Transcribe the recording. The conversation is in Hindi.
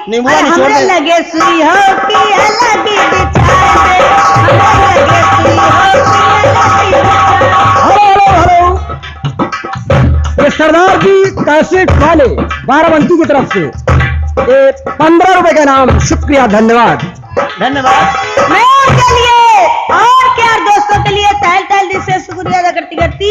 नींबू वाली छोड़ दे। लगे सुई हो कि अलग बिछाए दे, हमें लगे सुई हो कि अलग बिछाए। हेलो हेलो, ये सरदार जी कैसेट वाले बाराबंकी की तरफ से 15 रुपए का नाम, शुक्रिया, धन्यवाद। धन्यवाद। मैं के लिए और क्या दोस्तों के लिए तहल तहल दिल से शुक्रिया अदा करती करती